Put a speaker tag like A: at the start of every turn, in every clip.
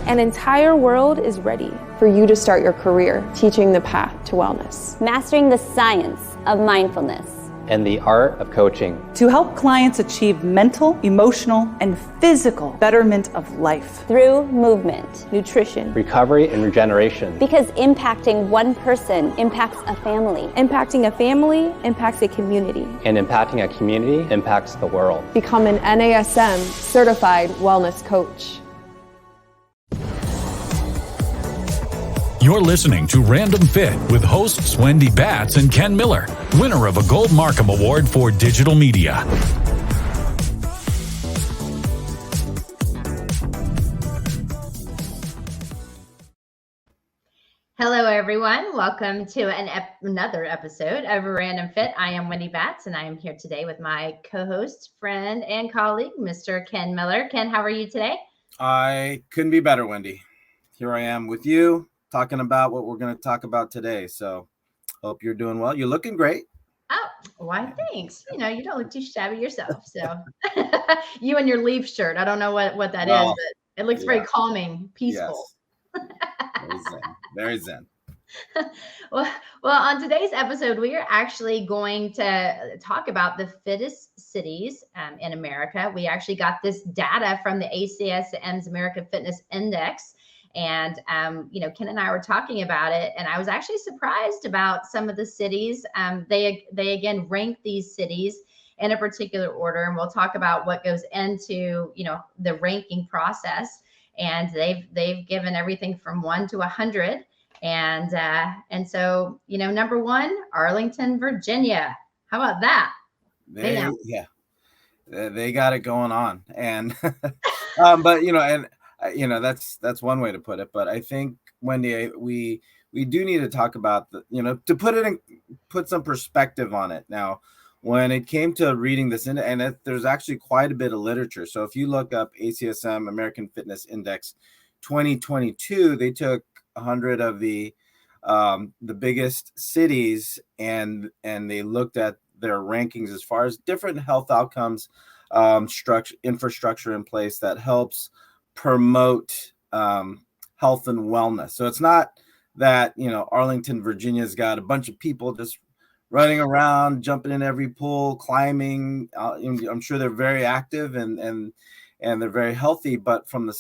A: An entire world is ready for you to start your career teaching the path to wellness.
B: Mastering the science of mindfulness.
C: And the art of coaching.
D: To help clients achieve mental, emotional, and physical betterment of life.
B: Through movement,
A: nutrition,
C: recovery, and regeneration.
B: Because impacting one person impacts a family.
A: Impacting a family impacts a community.
C: And impacting a community impacts the world.
A: Become an NASM certified wellness coach.
E: You're listening to Random Fit with hosts Wendy Batts and Ken Miller, winner of a Gold Markham Award for Digital Media.
F: Hello, everyone. Welcome to another episode of Random Fit. I am Wendy Batts, and I am here today with my co-host, friend, and colleague, Mr. Ken Miller. Ken, how are you today?
G: I couldn't be better, Wendy. Here I am with you, talking about what we're going to talk about today. So hope you're doing well. You're looking great.
F: Oh, why, thanks. You know, you don't look too shabby yourself. So you and your leaf shirt. I don't know what that is, but it looks very calming, peaceful.
G: Yes. Very zen.
F: Well, on today's episode, we are actually going to talk about the fittest cities in America. We actually got this data from the NASM American Fitness Index. And, Ken and I were talking about it, and I was actually surprised about some of the cities. They again rank these cities in a particular order, and we'll talk about what goes into, the ranking process. And they've given everything from 1 to 100. And so, number 1, Arlington, Virginia. How about that?
G: They got it going on. And, but, that's one way to put it. But I think, Wendy, we do need to talk about to put some perspective on it. Now, when it came to reading this, and there's actually quite a bit of literature. So if you look up ACSM American Fitness Index 2022, they took 100 of the biggest cities and they looked at their rankings as far as different health outcomes, infrastructure in place that helps promote health and wellness. So it's not that, Arlington, Virginia's got a bunch of people just running around, jumping in every pool, climbing. I'm sure they're very active and they're very healthy. But from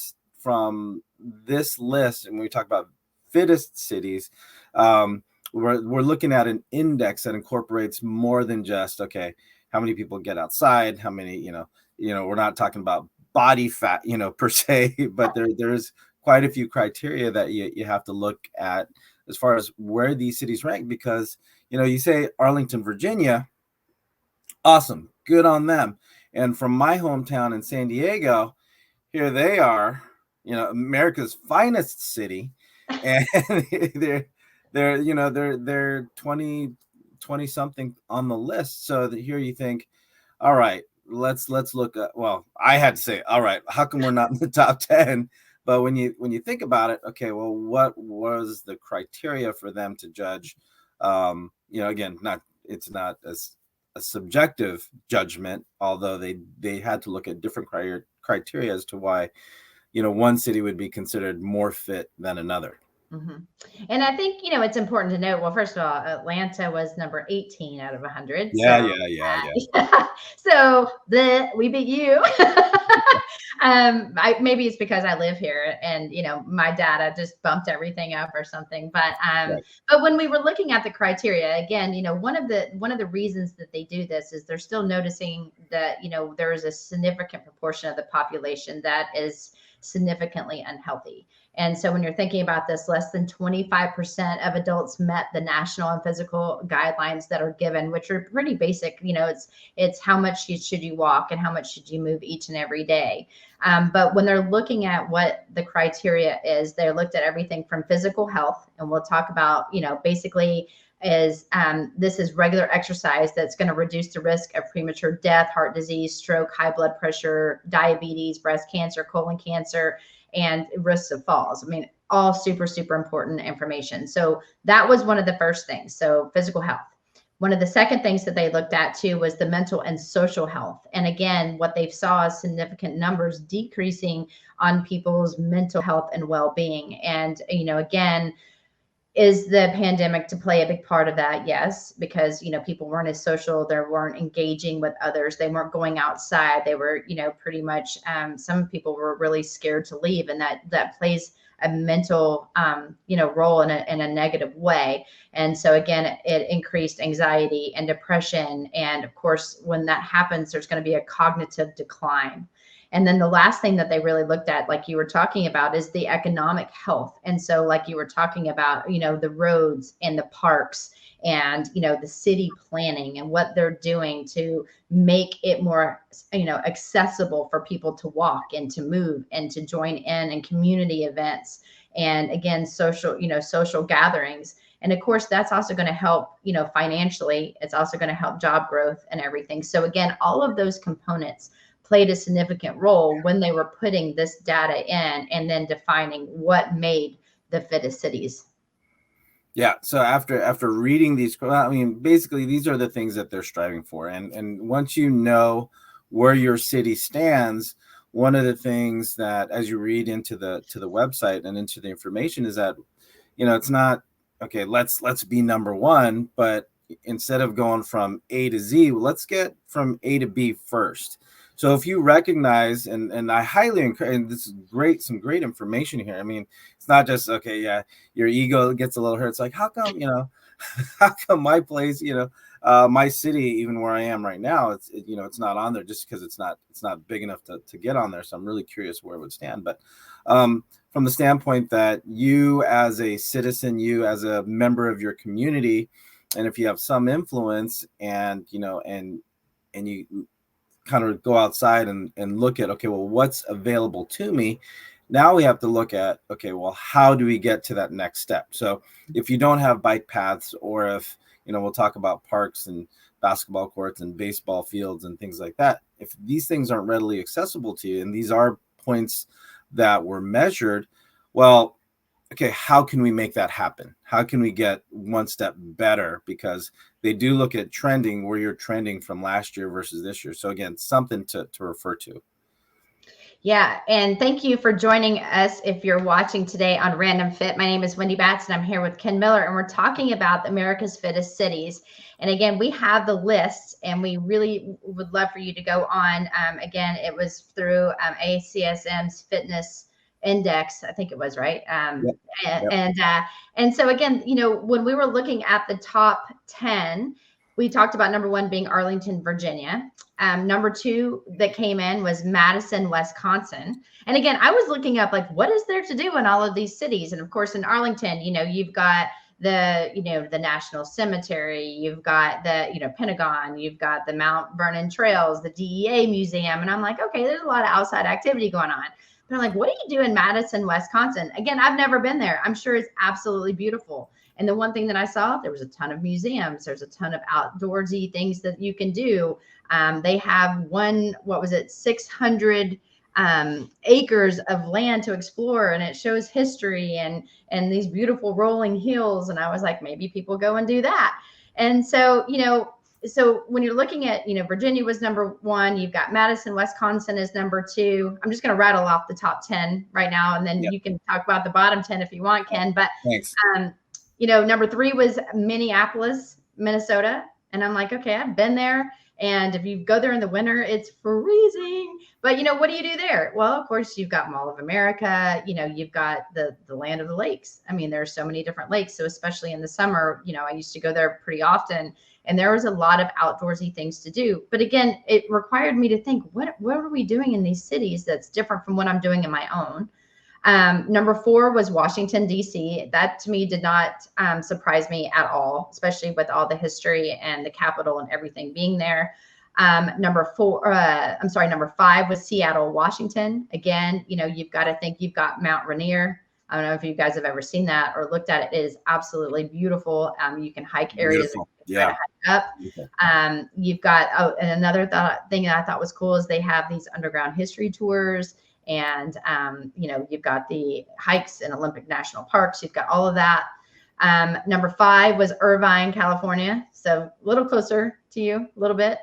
G: this list, and when we talk about fittest cities, we're looking at an index that incorporates more than just how many people get outside, how many we're not talking about body fat per se, but there's quite a few criteria that you have to look at as far as where these cities rank, because you say Arlington, Virginia, awesome, good on them. And from my hometown in San Diego, here they are, America's finest city, and they're 20 something on the list. So that here you think, all right, let's look at, I had to say, all right, how come we're not in the top 10? But when you think about it, okay, well, what was the criteria for them to judge? Again, it's not a subjective judgment, although they had to look at different criteria as to why, one city would be considered more fit than another.
F: Mm-hmm. And I think, it's important to note, well, first of all, Atlanta was number 18 out of 100.
G: Yeah.
F: So we beat you. Maybe it's because I live here and, my data just bumped everything up or something. But
G: right.
F: But when we were looking at the criteria, again, one of the reasons that they do this is they're still noticing that, there is a significant proportion of the population that is significantly unhealthy. And so when you're thinking about this, less than 25% of adults met the national and physical guidelines that are given, which are pretty basic. It's how much should you walk and how much should you move each and every day. But when they're looking at what the criteria is, they looked at everything from physical health. And we'll talk about, basically this is regular exercise that's going to reduce the risk of premature death, heart disease, stroke, high blood pressure, diabetes, breast cancer, colon cancer, and risks of falls. I mean, all super, super important information. So that was one of the first things. So physical health. One of the second things that they looked at too was the mental and social health. And again, what they saw is significant numbers decreasing on people's mental health and well-being. And, again, is the pandemic to play a big part of that? Yes, because, people weren't as social. They weren't engaging with others. They weren't going outside. They were, pretty much, some people were really scared to leave, and that plays a mental, role in a negative way. And so again, it increased anxiety and depression. And of course, when that happens, there's going to be a cognitive decline. And then the last thing that they really looked at, like you were talking about, is the economic health. And so like you were talking about, the roads and the parks and, the city planning and what they're doing to make it more, accessible for people to walk and to move and to join in community events. And again, social gatherings. And of course, that's also going to help, financially. It's also going to help job growth and everything. So again, all of those components played a significant role when they were putting this data in and then defining what made the fittest cities.
G: Yeah. So after reading these, basically these are the things that they're striving for. And once you know where your city stands, one of the things that, as you read into the website and into the information, is that, it's not, okay, let's be number one, but instead of going from A to Z, let's get from A to B first. So if you recognize, and I highly encourage, and this is great, some great information here. It's not just, okay, yeah, your ego gets a little hurt. It's like, how come, how come my place, my city, even where I am right now, it's not on there just because it's not big enough to get on there. So I'm really curious where it would stand. But from the standpoint that you as a citizen, you as a member of your community, and if you have some influence and you kind of go outside and look at, okay, well, what's available to me? Now we have to look at, okay, well, how do we get to that next step? So if you don't have bike paths, or if, we'll talk about parks and basketball courts and baseball fields and things like that, if these things aren't readily accessible to you, and these are points that were measured, well, okay, how can we make that happen? How can we get one step better? Because they do look at trending, where you're trending from last year versus this year. So again, something to refer to.
F: Yeah. And thank you for joining us. If you're watching today on Random Fit, my name is Wendy Batts, and I'm here with Ken Miller, and we're talking about America's Fittest Cities. And again, we have the list, and we really would love for you to go on. Again, it was through ACSM's fitness index, I think it was, right? And so again, when we were looking at the top 10, we talked about number one being Arlington, Virginia. Number two that came in was Madison, Wisconsin. And again, I was looking up, like, what is there to do in all of these cities? And of course, in Arlington, you've got the National Cemetery, you've got the, Pentagon, you've got the Mount Vernon Trails, the DEA Museum. And I'm like, okay, there's a lot of outside activity going on. But I'm like, what do you do in Madison, Wisconsin? Again, I've never been there. I'm sure it's absolutely beautiful. And the one thing that I saw, there was a ton of museums. There's a ton of outdoorsy things that you can do. They have 600 acres of land to explore, and it shows history and these beautiful rolling hills. And I was like, maybe people go and do that. And so, so when you're looking at, Virginia was number one, you've got Madison, Wisconsin is number two. I'm just going to rattle off the top 10 right now, and then you can talk about the bottom 10 if you want, Ken. But
G: thanks.
F: Number three was Minneapolis, Minnesota. And I'm like, okay, I've been there. And if you go there in the winter, it's freezing. But, what do you do there? Well, of course, you've got Mall of America. You've got the land of the lakes. There's so many different lakes. So especially in the summer, I used to go there pretty often. And there was a lot of outdoorsy things to do. But again, it required me to think, what are we doing in these cities that's different from what I'm doing in my own? Number four was Washington, D.C. That to me did not surprise me at all, especially with all the history and the Capitol and everything being there. Number five was Seattle, Washington. Again, you've got to think you've got Mount Rainier. I don't know if you guys have ever seen that or looked at it. It is absolutely beautiful. You can hike areas.
G: Yeah.
F: Up. You've got, and another thing that I thought was cool is they have these underground history tours. And, you've got the hikes in Olympic National Parks. You've got all of that. Number 5 was Irvine, California. So a little closer to you, a little bit.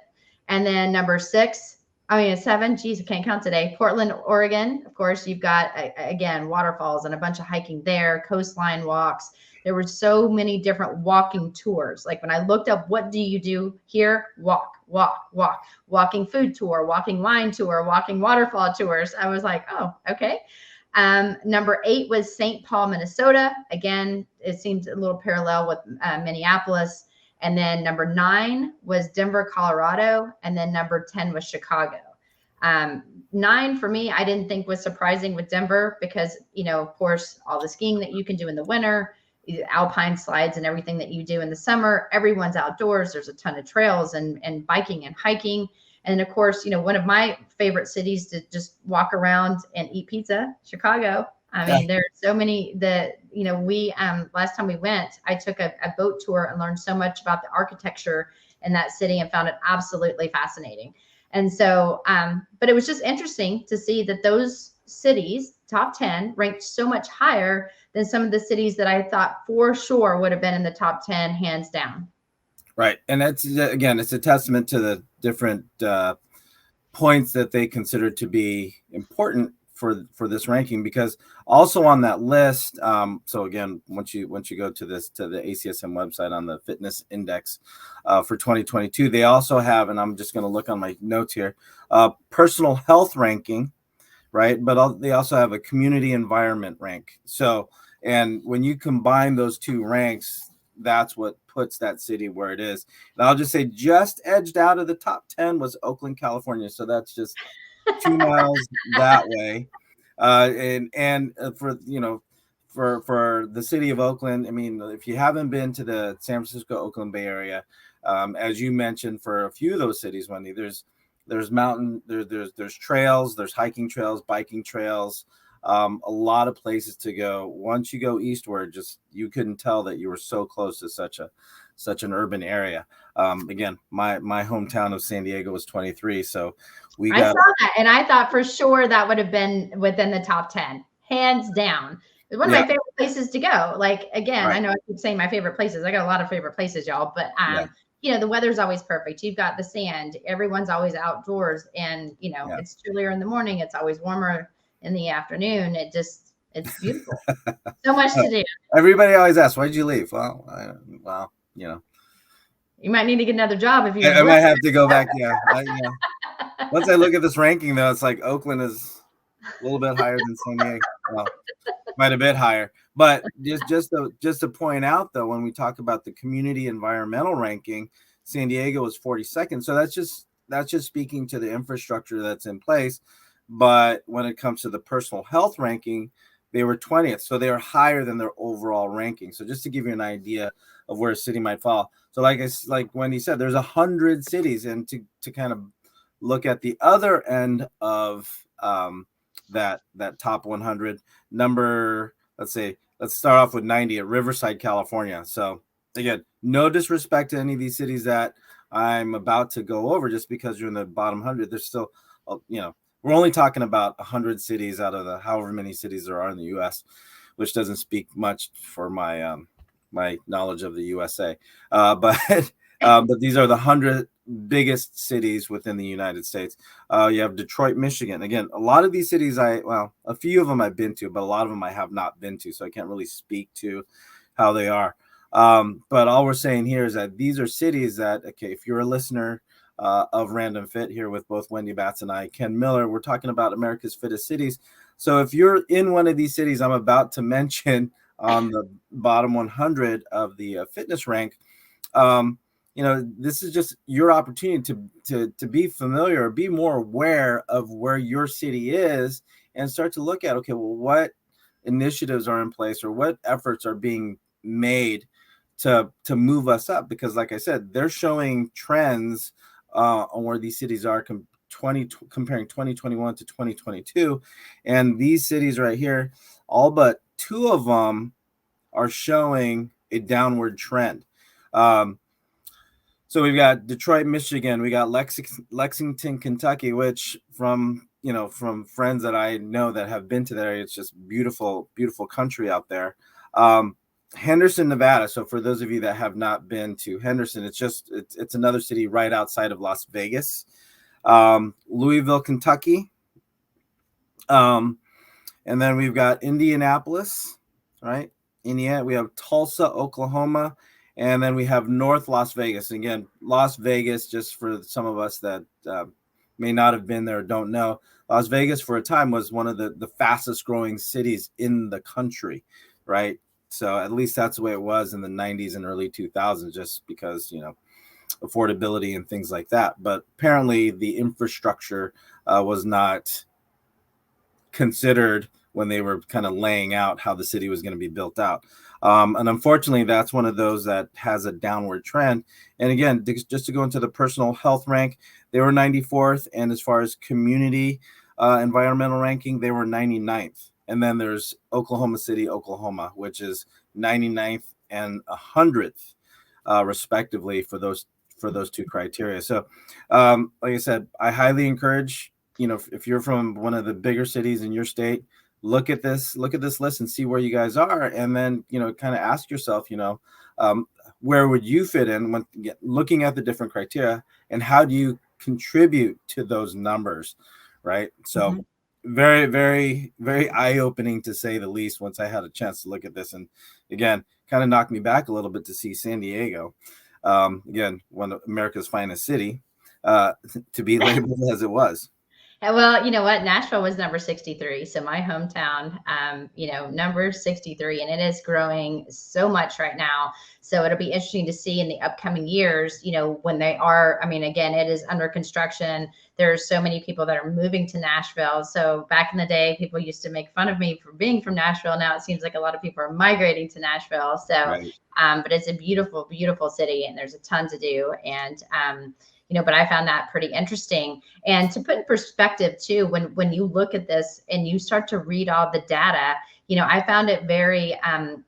F: And then number 7, geez, I can't count today. Portland, Oregon. Of course, you've got, again, waterfalls and a bunch of hiking there, coastline walks. There were so many different walking tours. Like when I looked up, what do you do here? Walk, walk, walk. Walking food tour, walking wine tour, walking waterfall tours. I was like, oh, okay. Number 8 was St. Paul, Minnesota. Again, it seems a little parallel with Minneapolis. And then number 9 was Denver, Colorado. And then number 10 was Chicago. 9 for me, I didn't think was surprising with Denver because, of course, all the skiing that you can do in the winter, alpine slides and everything that you do in the summer, everyone's outdoors. There's a ton of trails and biking and hiking. And of course, one of my favorite cities to just walk around and eat pizza, Chicago. I mean, there's so many we, last time we went, I took a boat tour and learned so much about the architecture in that city and found it absolutely fascinating. And so, but it was just interesting to see that those cities, top 10, ranked so much higher than some of the cities that I thought for sure would have been in the top 10, hands down.
G: Right. And that's, again, it's a testament to the different points that they consider to be important for this ranking, because also on that list, so again, once you go to the ACSM website on the fitness index for 2022, they also have, and I'm just going to look on my notes here, personal health ranking, right? But they also have a community environment rank. So, and when you combine those two ranks, that's what puts that city where it is. And I'll just say just edged out of the top 10 was Oakland, California. So that's just 2 miles that way. And for the city of Oakland, I mean, if you haven't been to the San Francisco, Oakland Bay Area, as you mentioned, for a few of those cities, Wendy, there's mountain, there's trails, there's hiking trails, biking trails, a lot of places to go. Once you go eastward, just you couldn't tell that you were so close to such an urban area. Again, my hometown of San Diego was 23, so I saw
F: that, and I thought for sure that would have been within the top 10, hands down. It's one of my favorite places to go. Like, again, right. I know I keep saying my favorite places. I got a lot of favorite places, y'all, but the weather's always perfect. You've got the sand. Everyone's always outdoors, and it's chillier in the morning. It's always warmer in the afternoon. It's beautiful. So much to do.
G: Everybody always asks, why'd you leave? Well,
F: you might need to get another job if you.
G: I might have to go back. Once I look at this ranking, though, it's like Oakland is a little bit higher than San Diego. Well, quite a bit higher. But just to point out, though, when we talk about the community environmental ranking, San Diego was 42nd. So that's just speaking to the infrastructure that's in place. But when it comes to the personal health ranking, they were 20th. So they are higher than their overall ranking. So just to give you an idea of where a city might fall. So like Wendy said, there's 100 cities, and to kind of look at the other end of that top 100 number, let's start off with 90 at Riverside, California. So again, no disrespect to any of these cities that I'm about to go over, just because you're in the bottom 100. There's still, we're only talking about 100 cities out of the however many cities there are in the U.S., which doesn't speak much for my my knowledge of the USA. But these are the 100 biggest cities within the United States. You have Detroit, Michigan. Again, a lot of these cities, a few of them I've been to, but a lot of them I have not been to, so I can't really speak to how they are. But all we're saying here is that these are cities that, okay, if you're a listener of Random Fit here with both Wendy Batts and I, Ken Miller, we're talking about America's fittest cities. So if you're in one of these cities I'm about to mention on the bottom 100 of the fitness rank, this is just your opportunity to be familiar or be more aware of where your city is and start to look at, okay, well, what initiatives are in place or what efforts are being made to move us up? Because like I said, they're showing trends on where these cities are comparing 2021 to 2022. And these cities right here, all but 2 of them are showing a downward trend. So we've got Detroit, Michigan. We got Lexington, Kentucky, which from friends that I know that have been to there, it's just beautiful, beautiful country out there. Henderson, Nevada. So for those of you that have not been to Henderson, it's another city right outside of Las Vegas. Louisville, Kentucky. And then we've got Indianapolis, right? Indiana. We have Tulsa, Oklahoma. And then we have North Las Vegas. Again, Las Vegas, just for some of us that may not have been there or don't know, Las Vegas for a time was one of the fastest growing cities in the country, right? So at least that's the way it was in the 90s and early 2000s, just because, affordability and things like that. But apparently the infrastructure was not considered when they were kind of laying out how the city was going to be built out. And unfortunately, that's one of those that has a downward trend. And again, just to go into the personal health rank, they were 94th. And as far as community environmental ranking, they were 99th. And then there's Oklahoma City, Oklahoma, which is 99th and 100th, respectively, for those two criteria. So, like I said, I highly encourage, if you're from one of the bigger cities in your state, look at this list and see where you guys are, and then kind of ask yourself, where would you fit in when looking at the different criteria, and how do you contribute to those numbers, right? So. Very, very, very eye-opening, to say the least, once I had a chance to look at this. And again, kind of knocked me back a little bit to see San Diego, again, one of America's finest city, to be labeled as it was.
F: Well, you know what? Nashville was number 63. So my hometown, number 63, and it is growing so much right now. So it'll be interesting to see in the upcoming years, when they are, again, it is under construction. There's so many people that are moving to Nashville. So back in the day, people used to make fun of me for being from Nashville. Now it seems like a lot of people are migrating to Nashville. So,
G: Right.
F: But it's a beautiful, beautiful city, and there's a ton to do. And, but I found that pretty interesting. And to put in perspective too, when you look at this and you start to read all the data, I found it very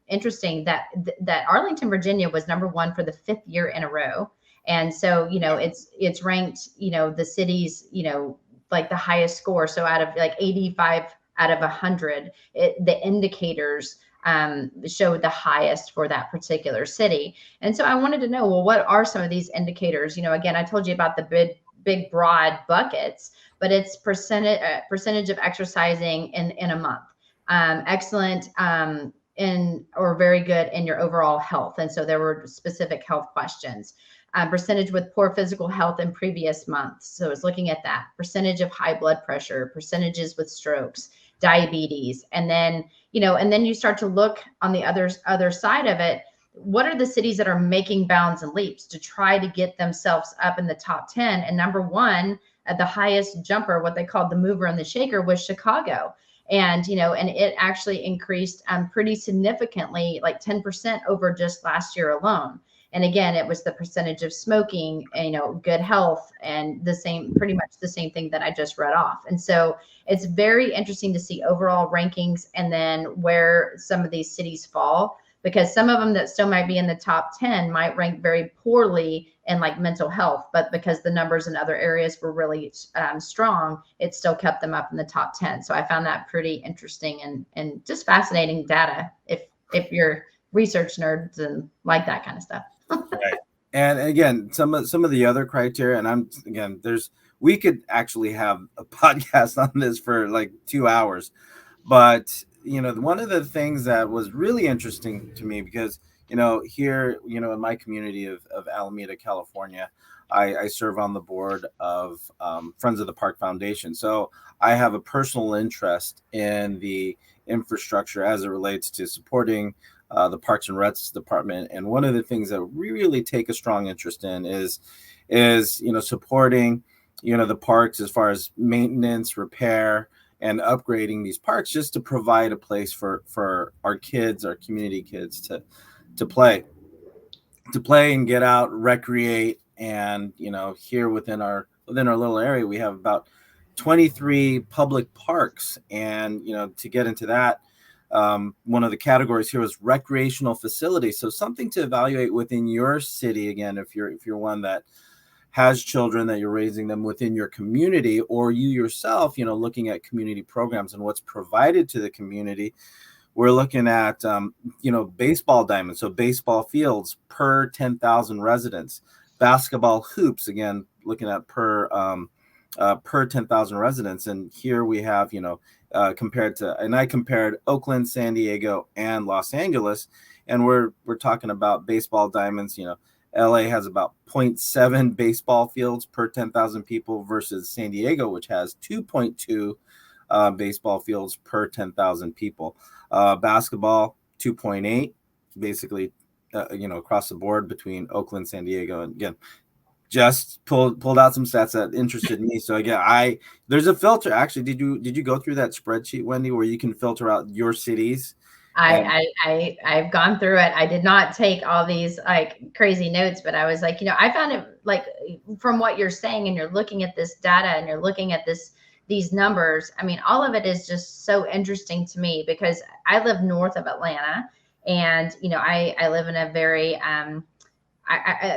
F: interesting that Arlington, Virginia was number 1 for the 5th year in a row. And so, it's ranked, the cities, like the highest score. So out of like 85 out of 100, the indicators showed the highest for that particular city. And so I wanted to know, well, what are some of these indicators? Again, I told you about the big broad buckets, but it's percentage of exercising in a month, excellent or very good in your overall health. And so there were specific health questions. Percentage with poor physical health in previous months. So it's looking at that percentage of high blood pressure, percentages with strokes, diabetes. And then, you start to look on the other side of it. What are the cities that are making bounds and leaps to try to get themselves up in the top 10? And number 1, the highest jumper, what they called the mover and the shaker, was Chicago. And, and it actually increased pretty significantly, like 10% over just last year alone. And again, it was the percentage of smoking, good health, and pretty much the same thing that I just read off. And so it's very interesting to see overall rankings and then where some of these cities fall, because some of them that still might be in the top 10 might rank very poorly in like mental health, but because the numbers in other areas were really strong, it still kept them up in the top 10. So I found that pretty interesting and just fascinating data if you're research nerds and like that kind of stuff.
G: Right. And again, some of the other criteria, and we could actually have a podcast on this for like 2 hours, but one of the things that was really interesting to me, because here in my community of Alameda, California, I serve on the board of Friends of the Park Foundation. So I have a personal interest in the infrastructure as it relates to supporting the Parks and Recs department. And one of the things that we really take a strong interest in is supporting the parks as far as maintenance, repair, and upgrading these parks, just to provide a place for our kids, our community kids to play and get out, recreate. And here within our little area, we have about 23 public parks. And to get into that, one of the categories here was recreational facilities. So something to evaluate within your city. Again, if you're one that has children, that you're raising them within your community, or you yourself, looking at community programs and what's provided to the community. We're looking at, baseball diamonds. So baseball fields per 10,000 residents, basketball hoops, again, looking at per 10,000 residents. And here we have, I compared Oakland, San Diego, and Los Angeles. And we're talking about baseball diamonds. LA has about 0.7 baseball fields per 10,000 people versus San Diego, which has 2.2 baseball fields per 10,000 people. Basketball, 2.8, basically, across the board between Oakland, San Diego. And again, just pulled out some stats that interested me. So again, there's a filter. Actually, did you go through that spreadsheet, Wendy, where you can filter out your cities?
F: I've gone through it. I did not take all these like crazy notes, but I was like, I found it like from what you're saying, and you're looking at this data and you're looking at these numbers. I mean, all of it is just so interesting to me because I live north of Atlanta, and I live in a very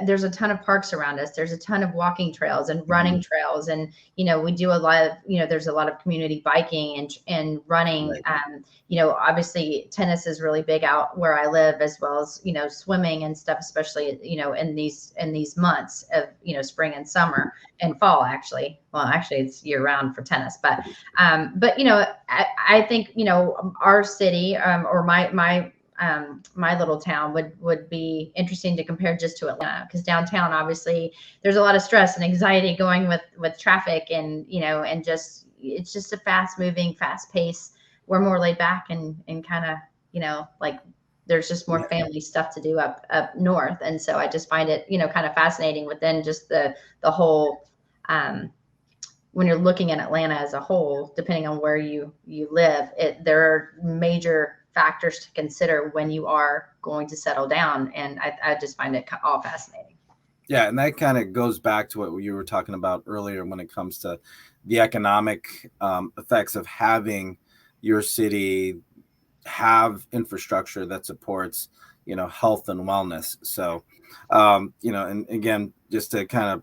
F: there's a ton of parks around us. There's a ton of walking trails and running trails. And, we do a lot of, there's a lot of community biking and running. Right. Obviously tennis is really big out where I live, as well as, swimming and stuff, especially, in these months of, spring and summer and fall, actually. Well, actually it's year round for tennis, but I think, our city, or my little town would be interesting to compare just to Atlanta, because downtown, obviously there's a lot of stress and anxiety going with traffic, and and it's just a fast moving, fast pace. We're more laid back and kind of like there's just more family stuff to do up north. And so I just find it kind of fascinating within just the whole when you're looking at Atlanta as a whole, depending on where you live, there are major factors to consider when you are going to settle down. And I just find it all fascinating.
G: Yeah. And that kind of goes back to what you were talking about earlier when it comes to the economic effects of having your city have infrastructure that supports, health and wellness. So, and again, just to kind of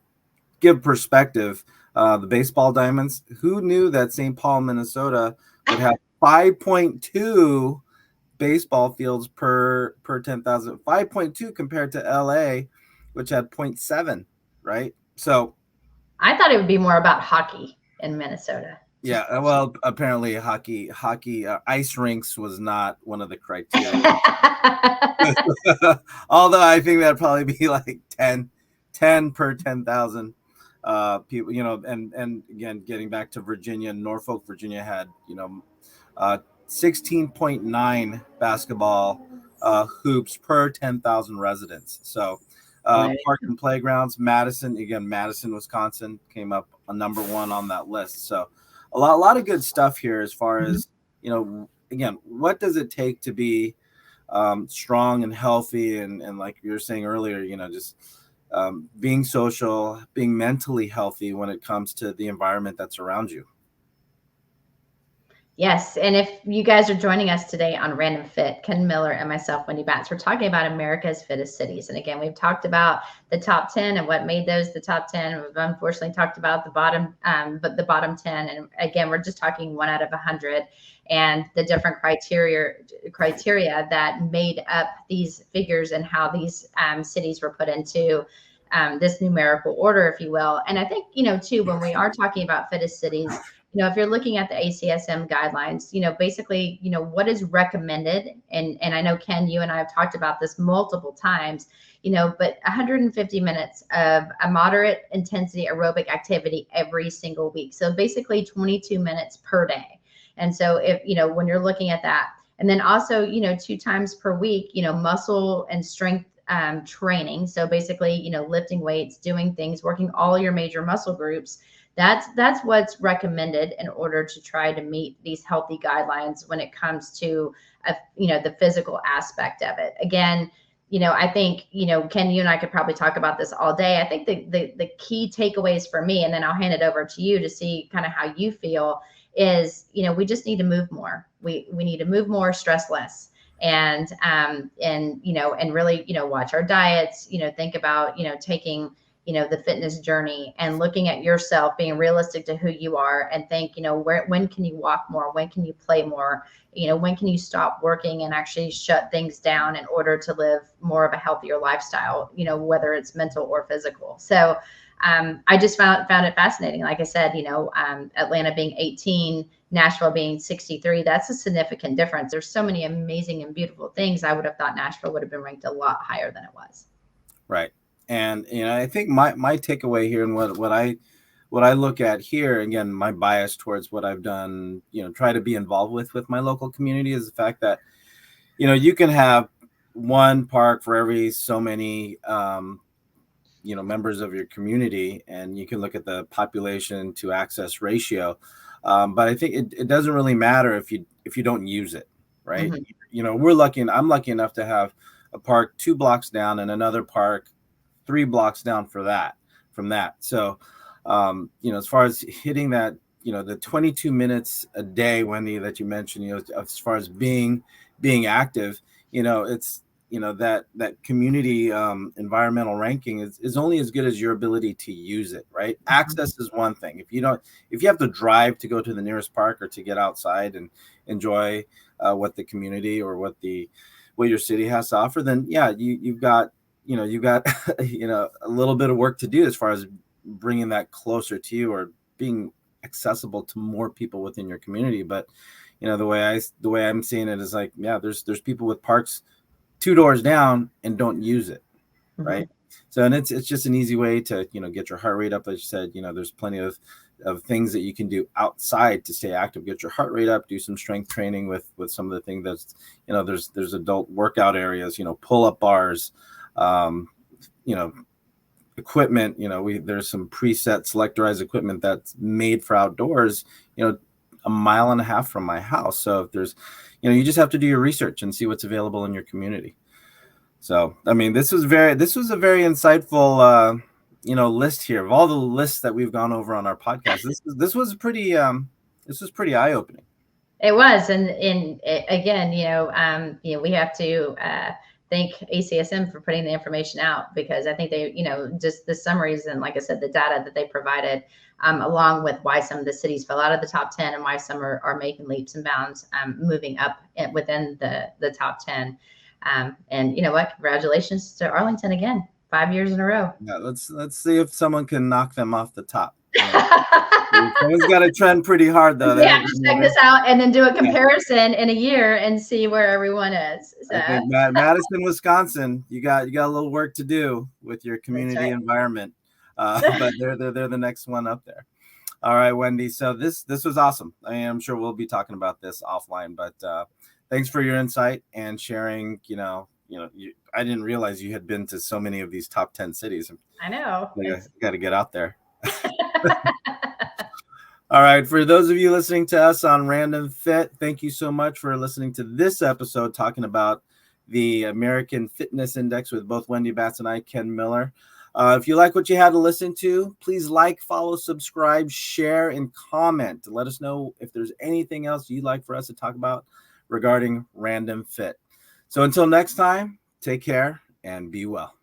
G: give perspective, the baseball diamonds, who knew that St. Paul, Minnesota would have 5.2 baseball fields per 10,000, 5.2 compared to LA, which had 0.7, right? So
F: I thought it would be more about hockey in Minnesota.
G: Yeah, well, apparently hockey ice rinks was not one of the criteria. Although I think that'd probably be like 10 per 10,000 people, and again, getting back to Virginia, Norfolk, Virginia had, 16.9 basketball hoops per 10,000 residents. So park and playgrounds, Madison, Wisconsin came up a number one on that list. So a lot of good stuff here as far as, again, what does it take to be strong and healthy? And like you were saying earlier, just being social, being mentally healthy when it comes to the environment that's around you.
F: Yes. And if you guys are joining us today on Random Fit, Ken Miller and myself, Wendy Batts, we're talking about America's fittest cities. And again, we've talked about the top 10 and what made those the top 10. We've unfortunately talked about the bottom, but the bottom 10. And again, we're just talking 1 out of 100 and the different criteria that made up these figures and how these cities were put into this numerical order, if you will. And I think, too, when we are talking about fittest cities, if you're looking at the ACSM guidelines, basically, what is recommended. And I know, Ken, you and I have talked about this multiple times, but 150 minutes of a moderate intensity aerobic activity every single week. So basically 22 minutes per day. And so if, when you're looking at that, and then also, 2 times per week, muscle and strength training. So basically, lifting weights, doing things, working all your major muscle groups. That's what's recommended in order to try to meet these healthy guidelines when it comes to, the physical aspect of it. Again, I think, Ken, you and I could probably talk about this all day. I think the key takeaways for me, and then I'll hand it over to you to see kind of how you feel, is, we just need to move more. We need to move more, stress less. And really, watch our diets, think about, taking, the fitness journey, and looking at yourself, being realistic to who you are, and think, when can you walk more? When can you play more? When can you stop working and actually shut things down in order to live more of a healthier lifestyle, whether it's mental or physical. So I just found it fascinating. Like I said, Atlanta being 18, Nashville being 63, that's a significant difference. There's so many amazing and beautiful things. I would have thought Nashville would have been ranked a lot higher than it was.
G: Right. And, I think my takeaway here, and what I look at here, again, my bias towards what I've done, try to be involved with my local community, is the fact that, you can have one park for every so many, members of your community, and you can look at the population to access ratio. But I think it doesn't really matter if you don't use it, right? Mm-hmm. I'm lucky enough to have a park 2 blocks down and another park 3 blocks down from that. So, as far as hitting that, the 22 minutes a day, Wendy, that you mentioned, as far as being active, it's, that community environmental ranking is only as good as your ability to use it, right? Mm-hmm. Access is one thing. If you have to drive to go to the nearest park or to get outside and enjoy what the community or what your city has to offer, then yeah, you've got a little bit of work to do as far as bringing that closer to you or being accessible to more people within your community. But the way I'm seeing it is like, yeah, there's people with parks 2 doors down and don't use it, right? Mm-hmm. So, and it's just an easy way to get your heart rate up. As you said, there's plenty of things that you can do outside to stay active, get your heart rate up, do some strength training with some of the things that's there's adult workout areas, pull-up bars, equipment, there's some preset selectorized equipment that's made for outdoors, a mile and a half from my house. So if there's, you just have to do your research and see what's available in your community. So, I mean, this was a very insightful, list here of all the lists that we've gone over on our podcast. This was pretty eye-opening. It
F: was. And again, we have to, thank ACSM for putting the information out, because I think they, just the summaries and, like I said, the data that they provided, along with why some of the cities fell out of the top 10 and why some are making leaps and bounds, moving up within the top 10. And you know what? Congratulations to Arlington again, 5 years in a row.
G: Yeah, let's see if someone can knock them off the top. Someone's got to trend pretty hard, though.
F: Yeah, check this out and then do a comparison in a year and see where everyone is. So.
G: I think Madison, Wisconsin, you got a little work to do with your community environment, but they're the next one up there. All right, Wendy. So this was awesome. I mean, I'm sure we'll be talking about this offline, but thanks for your insight and sharing. I didn't realize you had been to so many of these top 10 cities.
F: I know.
G: You got to get out there. All right. For those of you listening to us on Random Fit, thank you so much for listening to this episode talking about the American Fitness Index with both Wendy Batts and I, Ken Miller. If you like what you had to listen to, please like, follow, subscribe, share, and comment. Let us know if there's anything else you'd like for us to talk about regarding Random Fit. So until next time, take care and be well.